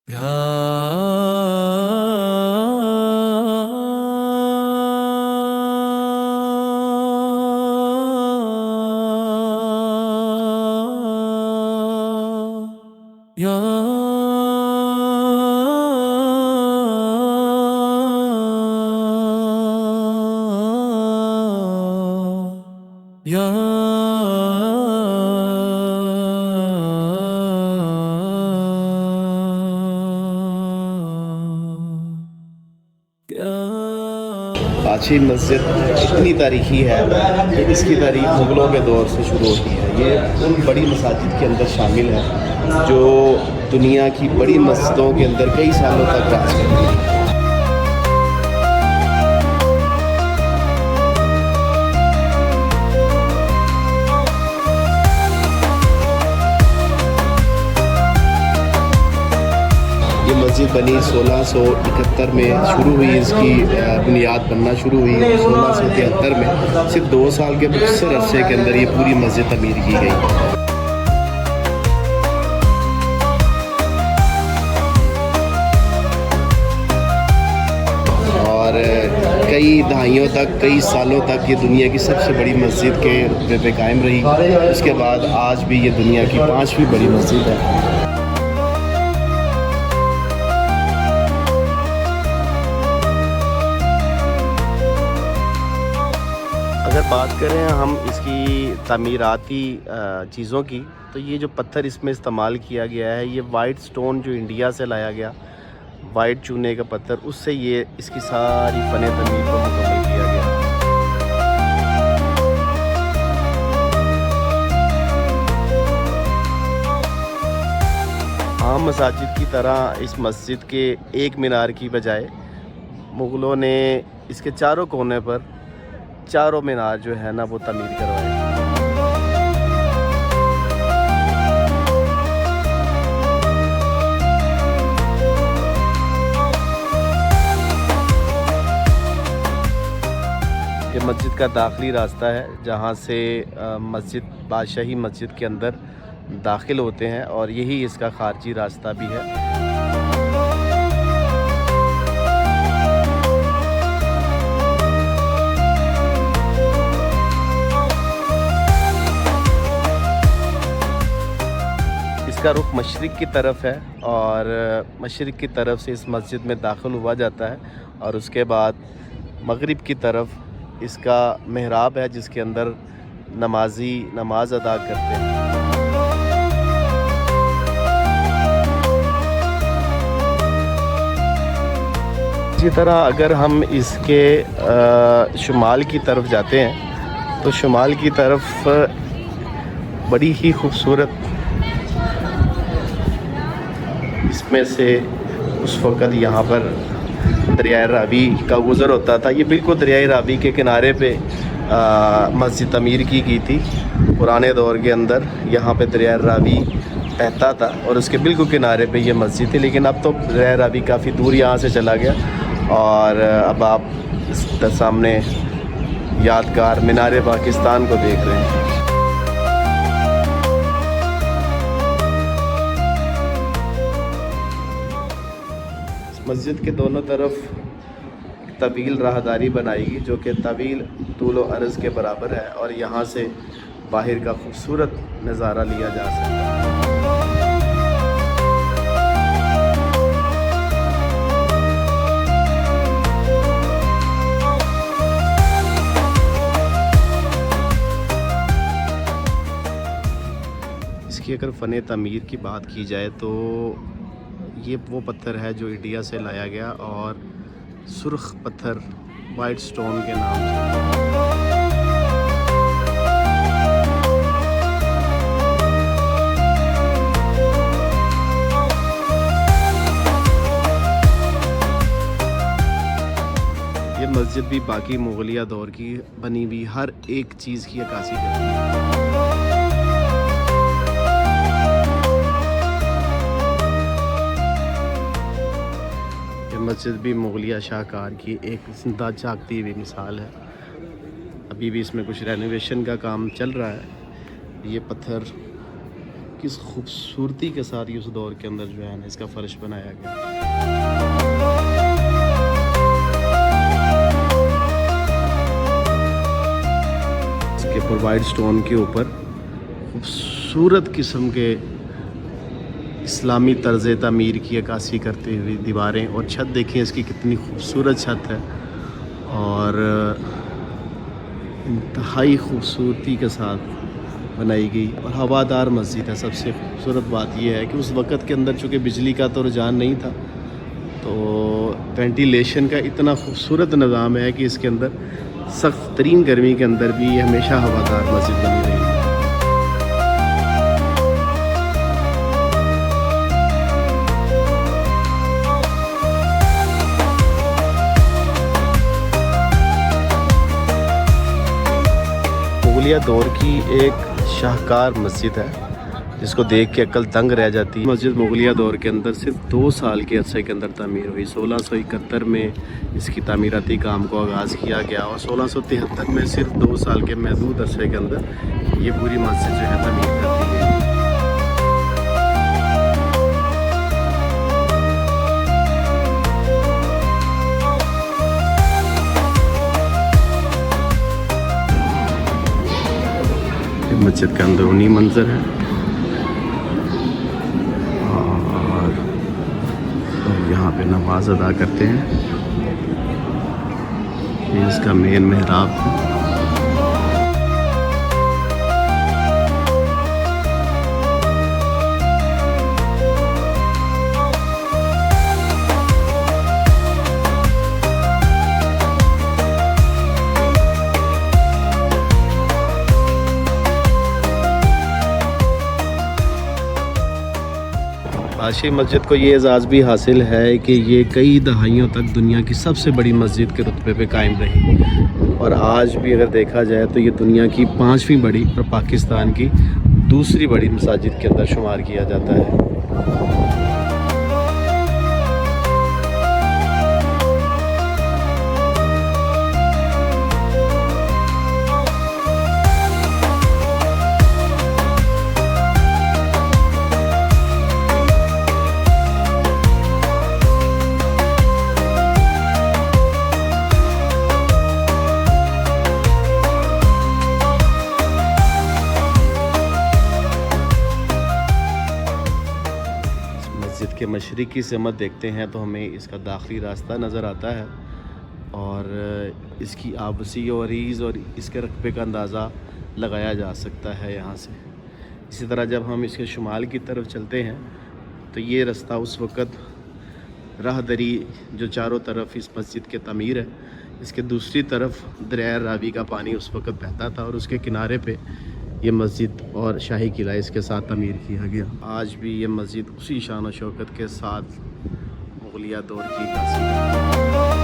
या काशी मस्जिद इतनी तारीखी है कि इसकी तारीख मुग़लों के दौर से शुरू होती है। ये उन बड़ी मसाजिद के अंदर शामिल है जो दुनिया की बड़ी मस्जिदों के अंदर कई सालों तक राज करती है। ये मस्जिद बनी 1671 में शुरू हुई, इसकी बुनियाद बनना शुरू हुई 1673 में। सिर्फ 2 साल के मुख्तसर अरसे के अंदर ये पूरी मस्जिद तमीर की गई। और कई दहाइयों तक, कई सालों तक ये दुनिया की सबसे बड़ी मस्जिद के रुतबे पे कायम रही। उसके बाद आज भी ये दुनिया की 5वीं बड़ी मस्जिद है। अगर बात करें हम इसकी तामीराती चीज़ों की, तो ये जो पत्थर इसमें इस्तेमाल किया गया है, ये वाइट स्टोन जो इंडिया से लाया गया, वाइट चूने का पत्थर, उससे ये इसकी सारी फ़न तमीर को मुकम्मल किया गया। आम मसाजिद की तरह इस मस्जिद के एक मीनार की बजाय मुग़लों ने इसके चारों कोने पर चारों मीनार जो है ना वो तमीर करवाए। ये मस्जिद का दाखिली रास्ता है जहाँ से मस्जिद बादशाही मस्जिद के अंदर दाखिल होते हैं, और यही इसका खारजी रास्ता भी है। इसका रुख मशरिक़ की तरफ है और मशरिक़ की तरफ से इस मस्जिद में दाखिल हुआ जाता है, और उसके बाद मगरिब की तरफ इसका मेहराब है जिसके अंदर नमाजी नमाज अदा करते हैं। इसी तरह अगर हम इसके शुमाल की तरफ जाते हैं तो शुमाल की तरफ बड़ी ही खूबसूरत, इसमें से उस वक़्त यहाँ पर दरियाए रावी का गुज़र होता था। ये बिल्कुल दरियाए रावी के किनारे पे मस्जिद तमीर की गई थी। पुराने दौर के अंदर यहाँ पे दरियाए रावी बहता था और उसके बिल्कुल किनारे पे ये मस्जिद थी, लेकिन अब तो दरियाए रावी काफ़ी दूर यहाँ से चला गया, और अब आप इस सामने यादगार मीनार पाकिस्तान को देख रहे हैं। मस्जिद के दोनों तरफ तवील राहदारी बनाएगी जो कि तवील तूल व अर्ज़ के बराबर है, और यहाँ से बाहर का खूबसूरत नज़ारा लिया जा सकता है। इसकी अगर फ़न तमीर की बात की जाए तो ये वो पत्थर है जो इंडिया से लाया गया, और सुर्ख पत्थर वाइट स्टोन के नाम से। ये मस्जिद भी बाकी मुग़लिया दौर की बनी हुई हर एक चीज़ की अक्कासी करती है। मस्जिद भी मुग़लिया शाहकार की एक ज़िंदा जागती हुई मिसाल है। अभी भी इसमें कुछ रेनोवेशन का काम चल रहा है। ये पत्थर किस खूबसूरती के साथ ये उस दौर के अंदर जो है ना इसका फ़र्श बनाया गया। इसके ऊपर वाइट स्टोन के ऊपर खूबसूरत किस्म के इस्लामी तर्ज़ तामीर की अक्कासी करती हुई दीवारें, और छत देखिए इसकी कितनी खूबसूरत छत है और इंतहाई खूबसूरती के साथ बनाई गई और हवादार मस्जिद है। सबसे खूबसूरत बात यह है कि उस वक़्त के अंदर चूँकि बिजली का तो रुझान नहीं था, तो वेंटिलेशन का इतना खूबसूरत निज़ाम है कि इसके अंदर सख्त तरीन गर्मी के अंदर भी ये हमेशा हवादार मस्जिद बनी रही है। मुगलिया दौर की एक शाहकार मस्जिद है जिसको देख के अक्ल दंग रह जाती है। मस्जिद मुगलिया दौर के अंदर सिर्फ 2 साल के अरसे के अंदर तामीर हुई। 1671 में इसकी तामीराती काम को आगाज़ किया गया और 1673 में सिर्फ 2 साल के महदूद अरसे के अंदर ये पूरी मस्जिद जो है तामीर कर दी गई। मस्जिद का अंदरूनी मंजर है और यहाँ पे नमाज अदा करते हैं। ये इसका मेन मेहराब है। आशी मस्जिद को ये एज़ाज़ भी हासिल है कि ये कई दहाइयों तक दुनिया की सबसे बड़ी मस्जिद के रुतबे पे कायम रही और आज भी अगर देखा जाए तो ये दुनिया की 5वीं बड़ी और पाकिस्तान की दूसरी बड़ी मसाजिद के अंदर शुमार किया जाता है। मस्जिद के मशरिकी समत देखते हैं तो हमें इसका दाखिली रास्ता नज़र आता है और इसकी आबसी और रीज़ और इसके रकबे का अंदाज़ा लगाया जा सकता है यहाँ से। इसी तरह जब हम इसके शुमाल की तरफ चलते हैं तो ये रास्ता उस वक़्त राहदरी जो चारों तरफ इस मस्जिद के तामीर है, इसके दूसरी तरफ दरिया रावी का पानी उस वक़्त बहता था और उसके किनारे पे ये मस्जिद और शाही किला इसके साथ तमीर किया गया। आज भी ये मस्जिद उसी शान और शौकत के साथ मुगलिया दौर की खासियत है।